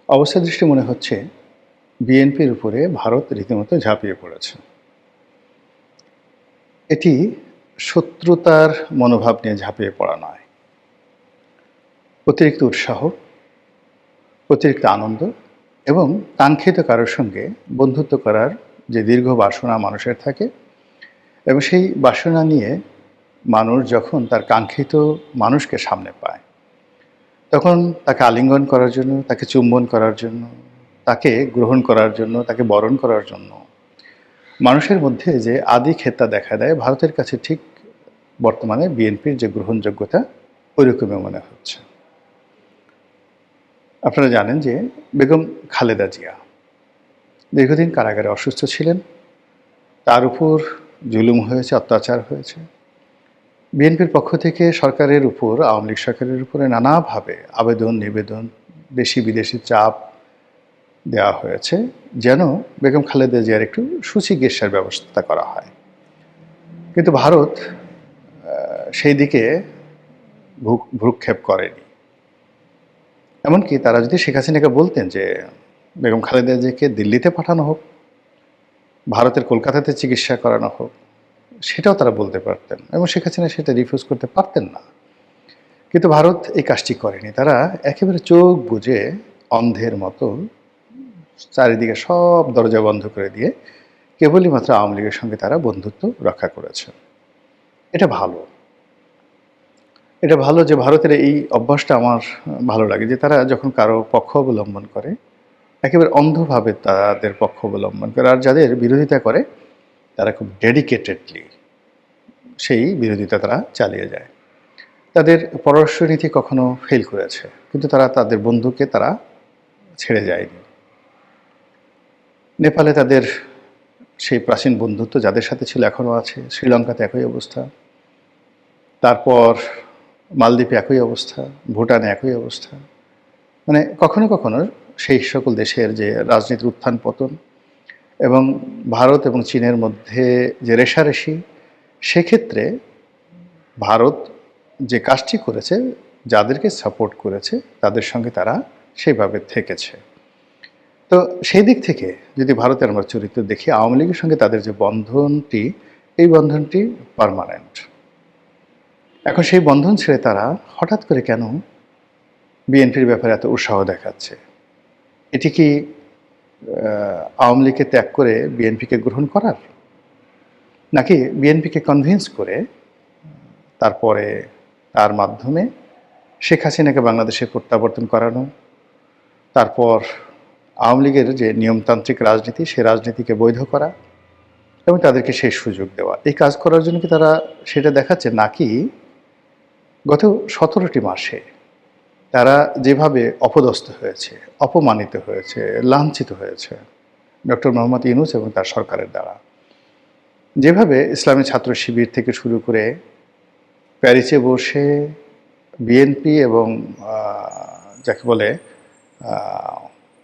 অবস্থা দৃষ্টি মনে হচ্ছে বিএনপির উপরে ভারত রীতিমতো ঝাঁপিয়ে পড়েছে। এটি শত্রুতার মনোভাব নিয়ে ঝাঁপিয়ে পড়া নয়। অতিরিক্ত উৎসাহ, অতিরিক্ত আনন্দ এবং কাঙ্ক্ষিত কারোর সঙ্গে বন্ধুত্ব করার যে দীর্ঘ বাসনা মানুষের থাকে এবং সেই বাসনা নিয়ে মানুষ যখন তার কাঙ্ক্ষিত মানুষকে সামনে পায়, তখন তাকে আলিঙ্গন করার জন্য, তাকে চুম্বন করার জন্য, তাকে গ্রহণ করার জন্য, তাকে বরণ করার জন্য মানুষের মধ্যে যে আদি খেতা দেখা দেয়, ভারতের কাছে ঠিক বর্তমানে বিএনপির যে গ্রহণযোগ্যতা ওইরকমই মনে হচ্ছে। আপনারা জানেন যে বেগম খালেদা জিয়া দীর্ঘদিন কারাগারে অসুস্থ ছিলেন। তার উপর জুলুম হয়েছে, অত্যাচার হয়েছে। বিএনপির পক্ষ থেকে সরকারের উপর, আওয়ামী লীগ সরকারের উপরে নানাভাবে আবেদন নিবেদন, দেশি বিদেশি চাপ দেওয়া হয়েছে যেন বেগম খালেদা জিয়ার একটু সুচিকিৎসার ব্যবস্থা করা হয়। কিন্তু ভারত সেই দিকে ভ্রুক্ষেপ করেনি। এমনকি তারা যদি শেখ হাসিনাকে বলতেন যে বেগম খালেদা জিয়াকে দিল্লিতে পাঠানো হোক, ভারতের কলকাতাতে চিকিৎসা করানো হোক, সেটাও তারা বলতে পারতেন এবং শেখ হাসিনা সেটা রিফিউজ করতে পারতেন না। কিন্তু ভারত এই কাজটি করেনি। তারা একেবারে চোখ বুজে অন্ধের মতো চারিদিকে সব দরজা বন্ধ করে দিয়ে কেবলই মাত্র আওয়ামী লীগের সঙ্গে তারা বন্ধুত্ব রক্ষা করেছে। এটা ভালো। এটা ভালো যে ভারতের এই অভ্যাসটা আমার ভালো লাগে, যে তারা যখন কারো পক্ষ অবলম্বন করে একেবারে অন্ধভাবে তাদের পক্ষ অবলম্বন করে, আর যাদের বিরোধিতা করে তারা খুব ডেডিকেটেডলি সেই বিরোধিতা তারা চালিয়ে যায়। তাদের পররাষ্ট্রনীতি কখনো ফেল করেছে, কিন্তু তারা তাদের বন্ধুকে তারা ছেড়ে যায়নি। নেপালে তাদের সেই প্রাচীন বন্ধুত্ব যাদের সাথে ছিল এখনও আছে, শ্রীলঙ্কাতে একই অবস্থা, তারপর মালদ্বীপে একই অবস্থা, ভুটানে একই অবস্থা। মানে কখনো কখনো সেই সকল দেশের যে রাজনীতির উত্থান পতন এবং ভারত এবং চীনের মধ্যে যে রেষারেষি, সেক্ষেত্রে ভারত যে কাজটি করেছে, যাদেরকে সাপোর্ট করেছে তাদের সঙ্গে তারা সেইভাবে থেকেছে। তো সেই দিক থেকে যদি ভারতের আমরা চরিত্র দেখি, আওয়ামী লীগের সঙ্গে তাদের যে বন্ধনটি, এই বন্ধনটি পার্মানেন্ট। এখন সেই বন্ধন ছেড়ে তারা হঠাৎ করে কেন বিএনপির ব্যাপারে এত উৎসাহ দেখাচ্ছে? এটি কি আওয়ামী লীগকে ত্যাগ করে বিএনপিকে গ্রহণ করার, নাকি বিএনপিকে কনভিন্স করে তারপরে তার মাধ্যমে শেখ হাসিনাকে বাংলাদেশে প্রত্যাবর্তন করানো, তারপর আওয়ামী লীগের যে নিয়মতান্ত্রিক রাজনীতি, সেই রাজনীতিকে বৈধ করা এবং তাদেরকে সেই সুযোগ দেওয়া? এই কাজ করার জন্য কি তারা সেটা দেখাচ্ছে, নাকি গত 17টি মাসে তারা যেভাবে অপদস্থ হয়েছে, অপমানিত হয়েছে, লাঞ্ছিত হয়েছে ডক্টর মোহাম্মদ ইউনূস এবং তার সরকারের দ্বারা, যেভাবে ইসলামী ছাত্র শিবির থেকে শুরু করে প্যারিসে বসে বিএনপি এবং যাকে বলে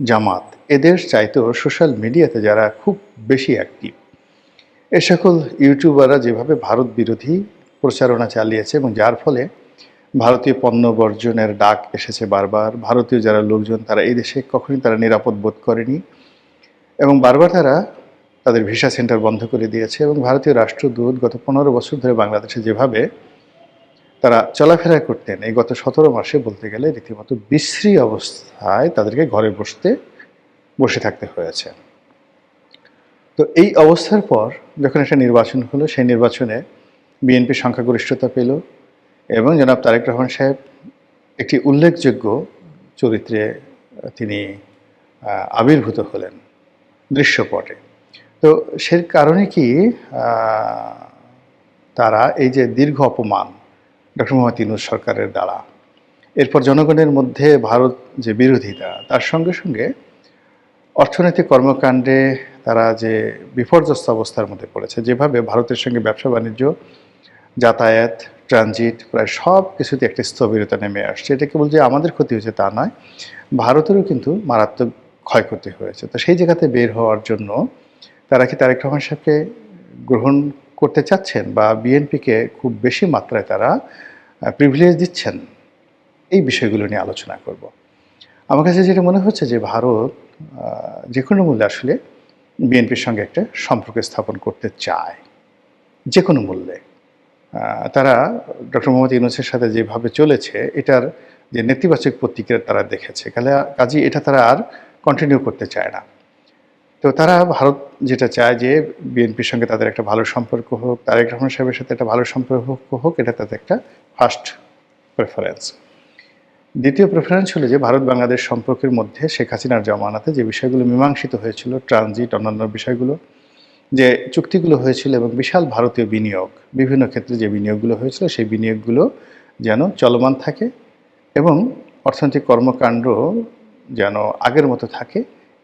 জামাত, এদের চাইতেও সোশ্যাল মিডিয়াতে যারা খুব বেশি অ্যাক্টিভ, এ সকল ইউটিউবাররা যেভাবে ভারত বিরোধী প্রচারণা চালিয়েছে এবং যার ফলে ভারতীয় পণ্য বর্জনের ডাক এসেছে বারবার। ভারতীয় যারা লোকজন তারা এই দেশে কখনোই তারা নিরাপদ বোধ করেনি এবং বারবার তারা তাদের ভিসা সেন্টার বন্ধ করে দিয়েছে এবং ভারতীয় রাষ্ট্রদূত গত 15 বছর ধরে বাংলাদেশে যেভাবে তারা চলাফেরা করতেন, এই গত 17 মাসে বলতে গেলে রীতিমতো বিশ্রী অবস্থায় তাদেরকে ঘরে বসে থাকতে হয়েছে। তো এই অবস্থার পর যখন একটা নির্বাচন হলো, সেই নির্বাচনে বিএনপি সংখ্যাগরিষ্ঠতা পেল এবং জনাব তারেক রহমান সাহেব একটি উল্লেখযোগ্য চরিত্রে তিনি আবির্ভূত হলেন দৃশ্যপটে। তো সে কারণে কি তারা এই যে দীর্ঘ অপমান ডক্টর মোহাম্মদ ইউনূস সরকারের দ্বারা, এরপর জনগণের মধ্যে ভারত যে বিরোধিতা, তার সঙ্গে সঙ্গে অর্থনৈতিক কর্মকাণ্ডে তারা যে বিপর্যস্ত অবস্থার মধ্যে পড়েছে, যেভাবে ভারতের সঙ্গে ব্যবসা বাণিজ্য, যাতায়াত, ট্রানজিট প্রায় সব কিছুতে একটা স্থবিরতা নেমে আসছে। এটা কেবল যে আমাদের ক্ষতি হয়েছে তা নয়, ভারতেরও কিন্তু মারাত্মক ক্ষয়ক্ষতি হয়েছে। তো সেই জায়গাতে বের হওয়ার জন্য তারা কি তারেক রহমান সাহেবকে গ্রহণ করতে চাচ্ছেন, বা বিএনপিকে খুব বেশি মাত্রায় তারা প্রিভিলেজ দিচ্ছেন? এই বিষয়গুলো নিয়ে আলোচনা করব। আমার কাছে যেটা মনে হচ্ছে যে ভারত যে কোনো মূল্যে আসলে বিএনপির সঙ্গে একটা সম্পর্ক স্থাপন করতে চায়, যে কোনো মূল্যে। তারা ডক্টর মোহাম্মদ ইউনূসের সাথে যেভাবে চলেছে, এটার যে নেতিবাচক প্রতিক্রিয়া তারা দেখেছে, কাজেই এটা তারা আর কন্টিনিউ করতে চায় না। তো তারা ভারত যেটা চায় যে বিএনপির সঙ্গে তাদের একটা ভালো সম্পর্ক হোক, তারেক রহমান সাহেবের সাথে একটা ভালো সম্পর্ক হোক, এটা তাদের একটা ফার্স্ট প্রেফারেন্স। দ্বিতীয় প্রেফারেন্স হলো যে ভারত বাংলাদেশ সম্পর্কের মধ্যে শেখ হাসিনার জমানাতে যে বিষয়গুলো মীমাংসিত হয়েছিল, ট্রানজিট, অন্যান্য বিষয়গুলো, যে চুক্তিগুলো হয়েছিল এবং বিশাল ভারতীয় বিনিয়োগ, বিভিন্ন ক্ষেত্রে যে বিনিয়োগগুলো হয়েছিল, সেই বিনিয়োগগুলো যেন চলমান থাকে এবং অর্থনৈতিক কর্মকাণ্ড যেন আগের মতো থাকে,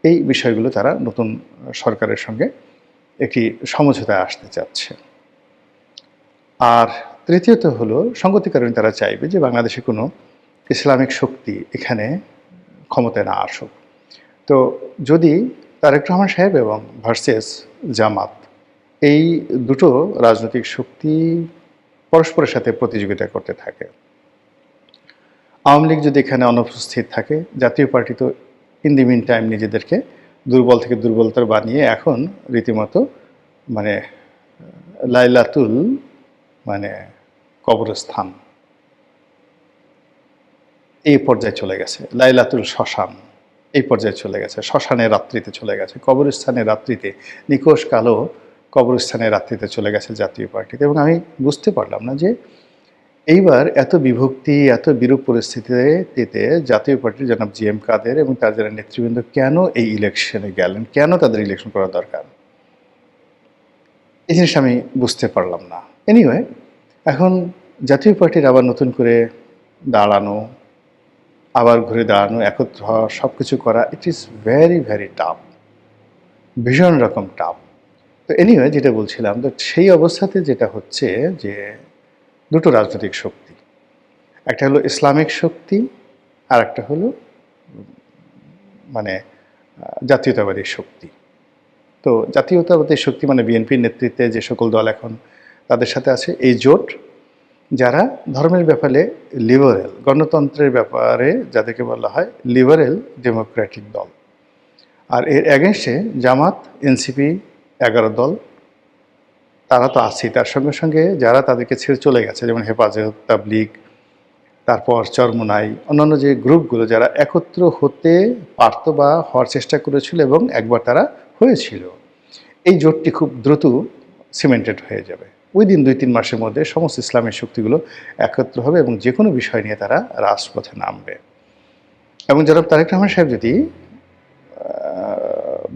এই বিষয়গুলো তারা নতুন সরকারের সঙ্গে একটি সমঝোতায় আসতে চাচ্ছে। আর তৃতীয়ত হলো, সঙ্গতি কারণে তারা চাইবে যে বাংলাদেশে কোনো ইসলামিক শক্তি এখানে ক্ষমতায় না আসুক। তো যদি তারেক রহমান সাহেব এবং ভার্সেস জামাত, এই দুটো রাজনৈতিক শক্তি পরস্পরের সাথে প্রতিযোগিতা করতে থাকে, আওয়ামী লীগ যদি এখানে অনুপস্থিত থাকে, জাতীয় পার্টি তো ইন দি মিন টাইম নিজেদেরকে দুর্বল থেকে দুর্বলতর বানিয়ে এখন রীতিমতো মানে লাইলাতুল মানে কবরস্থান এই পর্যায়ে চলে গেছে, লাইলাতুল শ্মশান এই পর্যায়ে চলে গেছে, শ্মশানের রাত্রিতে চলে গেছে, কবরস্থানের রাত্রিতে, নিকোষ কালো কবরস্থানের রাত্রিতে চলে গেছে জাতীয় পার্টিতে। এবং আমি বুঝতে পারলাম না যে এইবার এত বিভক্তি, এত বিরূপ পরিস্থিতিতে জাতীয় পার্টির জনাব জি এম কাদের এবং তার যারা নেতৃবৃন্দ কেন এই ইলেকশনে গেলেন, কেন তাদের ইলেকশন করা দরকার, এই জিনিসটা আমি বুঝতে পারলাম না। এনিওয়ে, এখন জাতীয় পার্টির আবার নতুন করে দাঁড়ানো, আবার ঘুরে দাঁড়ানো, একত্র হওয়া, সব কিছু করা, it is very very tough, ভীষণ রকম টাফ। তো এনিওয়ে, যেটা বলছিলাম, তো সেই অবস্থাতে যেটা হচ্ছে যে দুটো রাজনৈতিক শক্তি, একটা হলো ইসলামিক শক্তি আর একটা হলো মানে জাতীয়তাবাদী শক্তি। তো জাতীয়তাবাদী শক্তি মানে বিএনপির নেতৃত্বে যে সকল দল এখন তাদের সাথে আছে, এই জোট যারা ধর্মের ব্যাপারে লিবারেল, গণতন্ত্রের ব্যাপারে যাদেরকে বলা হয় লিবারেল ডেমোক্রেটিক দল। আর এর এগেনস্টে জামাত, এনসিপি, 11 দল, তারা তো আছেই। তার সঙ্গে সঙ্গে যারা তাদেরকে ছেড়ে চলে গেছে, যেমন হেফাজত, তাবলিগ, তারপর চরমোনাই, অন্যান্য যে গ্রুপগুলো যারা একত্র হতে পারত বা হওয়ার চেষ্টা করেছিল এবং একবার তারা হয়েছিল, এই জোটটি খুব দ্রুত সিমেন্টেড হয়ে যাবে। উইদিন 2-3 মাসের মধ্যে সমস্ত ইসলামের শক্তিগুলো একত্র হবে এবং যে কোনো বিষয় নিয়ে তারা রাজপথে নামবে। এবং জনাব তারেক রহমান সাহেব যদি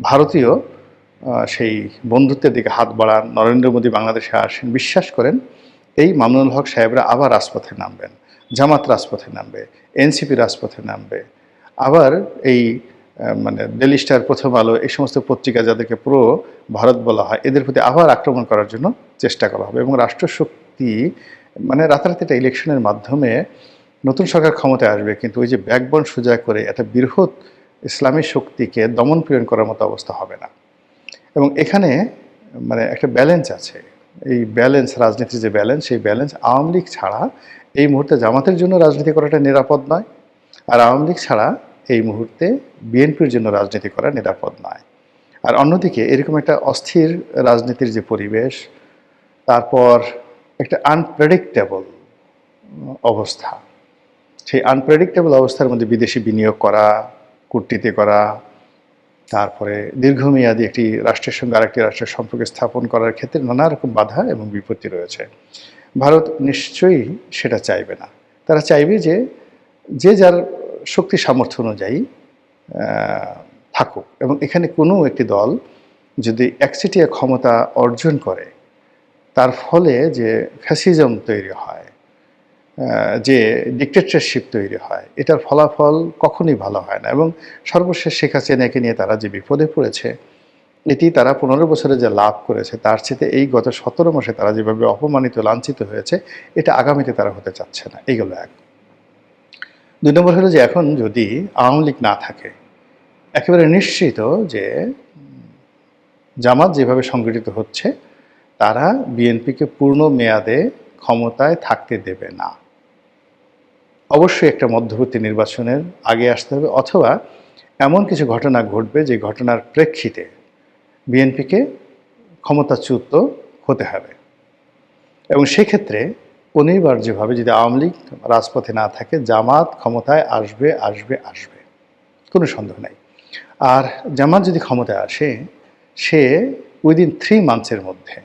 ভারতীয় সেই বন্ধুত্বের দিকে হাত বাড়ান, নরেন্দ্র মোদী বাংলাদেশে আসেন, বিশ্বাস করেন এই মামুনুল হক সাহেবরা আবার রাজপথে নামবেন, জামাত রাজপথে নামবে, এনসিপি রাজপথে নামবে, আবার এই মানে ডেইলি স্টার, প্রথম আলো, এই সমস্ত পত্রিকা যাদেরকে পুরো ভারত বলা হয়, এদের প্রতি আবার আক্রমণ করার জন্য চেষ্টা করা হবে। এবং রাষ্ট্রশক্তি মানে রাতারাতি একটা ইলেকশনের মাধ্যমে নতুন সরকার ক্ষমতায় আসবে, কিন্তু ওই যে ব্যাকবন সোজা করে একটা বৃহৎ ইসলামী শক্তিকে দমন পীড়ন করার মতো অবস্থা হবে না। এবং এখানে মানে একটা ব্যালেন্স আছে, এই ব্যালেন্স, রাজনীতির যে ব্যালেন্স, সেই ব্যালেন্স আওয়ামী লীগ ছাড়া এই মুহূর্তে জামাতের জন্য রাজনীতি করাটা নিরাপদ নয়, আর আওয়ামী লীগ ছাড়া এই মুহূর্তে বিএনপির জন্য রাজনীতি করা নিরাপদ নয়। আর অন্যদিকে এরকম একটা অস্থির রাজনীতির যে পরিবেশ, তারপর একটা আনপ্রেডিক্টেবল অবস্থা, সেই আনপ্রেডিক্টেবল অবস্থার মধ্যে বিদেশি বিনিয়োগ করা, কূটনীতি করা, তারপরে দীর্ঘমেয়াদী একটি রাষ্ট্রের সঙ্গে আরেকটি রাষ্ট্রের সম্পর্ক স্থাপন করার ক্ষেত্রে নানা রকম বাধা এবং বিপত্তি রয়েছে। ভারত নিশ্চয়ই সেটা চাইবে না। তারা চাইবে যে যে যার শক্তি সামর্থ্য অনুযায়ী থাকুক, এবং এখানে কোনো একটি দল যদি একচেটিয়া ক্ষমতা অর্জন করে, তার ফলে যে ফ্যাসিজম তৈরি হয়, যে ডিক্টেটরশিপ তৈরি হয়, এটার ফলাফল কখনোই ভালো হয় না। এবং সর্বশেষ শেখ হাসিনাকে নিয়ে তারা যে বিপদে পড়েছে, এটি তারা 15 বছরে যে লাভ করেছে, তার চেয়ে এই গত 17 মাসে তারা যেভাবে অপমানিত, লাঞ্ছিত হয়েছে, এটা আগামীতে তারা হতে চাচ্ছে না। এইগুলো এক। 2 নম্বর হলো যে এখন যদি আওয়ামী লীগ না থাকে, একেবারে নিশ্চিত যে জামাত যেভাবে সংগঠিত হচ্ছে, তারা বিএনপিকে পূর্ণ মেয়াদে ক্ষমতায় থাকতে দেবে না। অবশ্যই একটা মধ্যবর্তী নির্বাচনের আগে আসতে হবে, অথবা এমন কিছু ঘটনা ঘটবে যে ঘটনার প্রেক্ষিতে বিএনপিকে ক্ষমতাচ্যুত হতে হবে। এবং সেক্ষেত্রে অনিবার্যভাবে যদি আওয়ামী লীগ রাজপথে না থাকে, জামাত ক্ষমতায় আসবে আসবে আসবে, কোনো সন্দেহ নাই। আর জামাত যদি ক্ষমতায় আসে, সে উইদিন 3 মান্থসের মধ্যে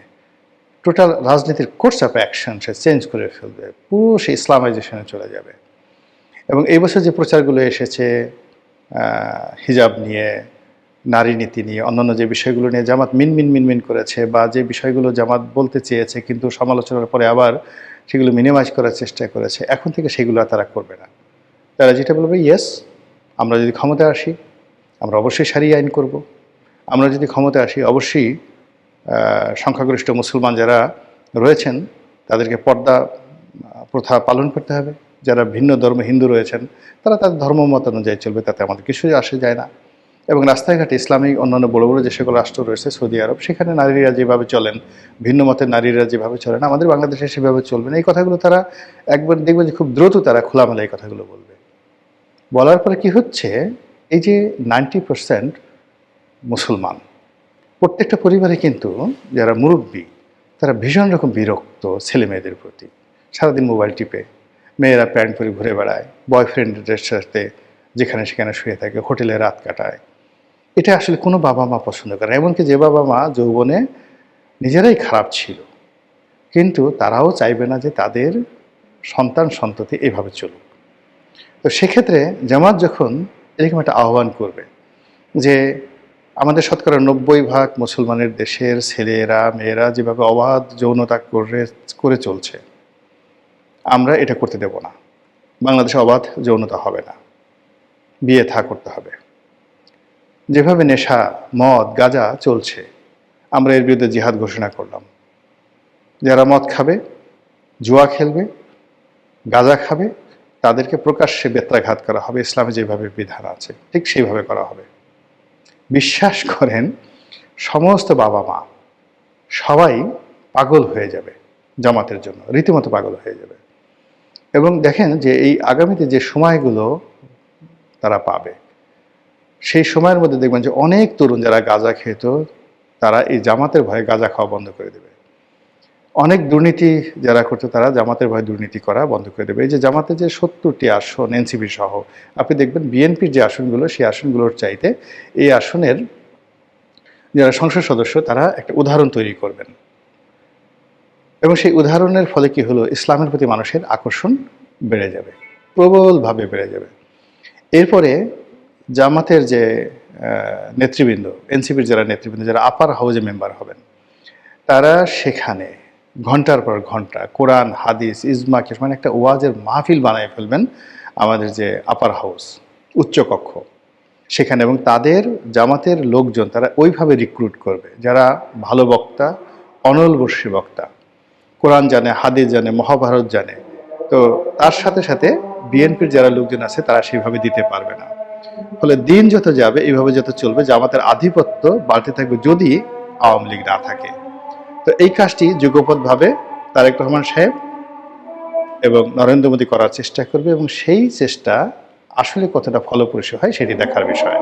টোটাল রাজনীতির course of action say change করে ফেলবে, পুরো সে ইসলামাইজেশনে চলে যাবে। এবং এই বছর যে প্রচারগুলো এসেছে হিজাব নিয়ে, নারী নীতি নিয়ে, অন্যান্য যে বিষয়গুলো নিয়ে জামাত মিনমিন করেছে, বা যে বিষয়গুলো জামাত বলতে চেয়েছে কিন্তু সমালোচনার পরে আবার সেগুলো মিনিমাইজ করার চেষ্টা করেছে, এখন থেকে সেগুলো আর তারা করবে না। তারা যেটা বলবে, ইয়েস, আমরা যদি ক্ষমতায় আসি আমরা অবশ্যই সারিয়া আইন করব। আমরা যদি ক্ষমতায় আসি অবশ্যই সংখ্যাগরিষ্ঠ মুসলমান যারা রয়েছেন তাদেরকে পর্দা প্রথা পালন করতে হবে। যারা ভিন্ন ধর্ম হিন্দু রয়েছেন তারা তাদের ধর্ম মত অনুযায়ী চলবে, তাতে আমাদের কিছুই আসে যায় না। এবং রাস্তাঘাটে ইসলামিক অন্যান্য বড় বড় যে সকল রাষ্ট্র রয়েছে, সৌদি আরব, সেখানে নারীরা যেভাবে চলেন, ভিন্ন মতের নারীরা যেভাবে চলেন, আমাদের বাংলাদেশে সেভাবে চলবে না। এই কথাগুলো তারা একবার দেখবেন যে খুব দ্রুত তারা খোলামেলা এই কথাগুলো বলবে। বলার পরে কি হচ্ছে, এই যে 90% মুসলমান, প্রত্যেকটা পরিবারে কিন্তু যারা মুরব্বী তারা ভীষণ রকম বিরক্ত ছেলে মেয়েদের প্রতি। সারাদিন মোবাইল টিপে, মেয়েরা প্যান্ট পরে ঘুরে বেড়ায়, বয়ফ্রেন্ডদের সাথে যেখানে সেখানে শুয়ে থাকে, হোটেলে রাত কাটায়। এটা আসলে কোনো বাবা মা পছন্দ করে না। এমনকি যে বাবা মা যৌবনে নিজেরাই খারাপ ছিল, কিন্তু তারাও চাইবে না যে তাদের সন্তান সন্ততি এভাবে চলুক। তো সেক্ষেত্রে জামাত যখন এরকম একটা আহ্বান করবে যে আমাদের শতকরা 90% মুসলমানের দেশের ছেলেরা মেয়েরা যেভাবে অবাধ যৌনতা করে চলছে, আমরা এটা করতে দেব না। বাংলাদেশে অবাধ যৌনতা হবে না, বিয়ে থা করতে হবে। যেভাবে নেশা, মদ, গাঁজা চলছে, আমরা এর বিরুদ্ধে জিহাদ ঘোষণা করলাম। যারা মদ খাবে, জুয়া খেলবে, গাঁজা খাবে, তাদেরকে প্রকাশ্যে বেত্রাঘাত করা হবে। ইসলামে যেভাবে বিধান আছে ঠিক সেইভাবে করা হবে। বিশ্বাস করেন, সমস্ত বাবা মা সবাই পাগল হয়ে যাবে জামাতের জন্য, রীতিমতো পাগল হয়ে যাবে। এবং দেখেন যে এই আগামীতে যে সময়গুলো তারা পাবে, সেই সময়ের মধ্যে দেখবেন যে অনেক তরুণ যারা গাঁজা খেত, তারা এই জামাতের ভয়ে গাঁজা খাওয়া বন্ধ করে দেবে। অনেক দুর্নীতি যারা করতো তারা জামাতের ভয়ে দুর্নীতি করা বন্ধ করে দেবে। এই যে জামাতের যে 70টি আসন এনসিপি সহ, আপনি দেখবেন বিএনপির যে আসনগুলো, সেই আসনগুলোর চাইতে এই আসনের যারা সংসদ সদস্য তারা একটা উদাহরণ তৈরি করবেন। এবং সেই উদাহরণের ফলে কি হলো, ইসলামের প্রতি মানুষের আকর্ষণ বেড়ে যাবে, প্রবলভাবে বেড়ে যাবে। এরপরে জামাতের যে নেতৃবৃন্দ, এনসিপির যারা নেতৃবৃন্দ, যারা আপার হাউজে মেম্বার হবেন, তারা সেখানে ঘন্টার পর ঘন্টা কোরআন, হাদিস, ইজমা, মানে একটা ওয়াজের মাহফিল বানায় ফেলবেন আমাদের যে আপার হাউস, উচ্চকক্ষ সেখানে। এবং তাদের জামাতের লোকজন তারা ওইভাবে রিক্রুট করবে যারা ভালো বক্তা, অনলবর্ষী বক্তা, কোরআন জানে, হাদিস জানে, মহাভারত জানে। তো তার সাথে সাথে বিএনপির যারা লোকজন আছে তারা সেইভাবে দিতে পারবে না। ফলে দিন যত যাবে এইভাবে যত চলবে, জামাতের আধিপত্য বাড়তে থাকবে যদি আওয়ামী লীগ না থাকে। তো এই কাজটি যুগপৎভাবে তারেক রহমান সাহেব এবং নরেন্দ্র মোদী করার চেষ্টা করবে, এবং সেই চেষ্টা আসলে কতটা ফলপ্রসূ হয় সেটি দেখার বিষয়।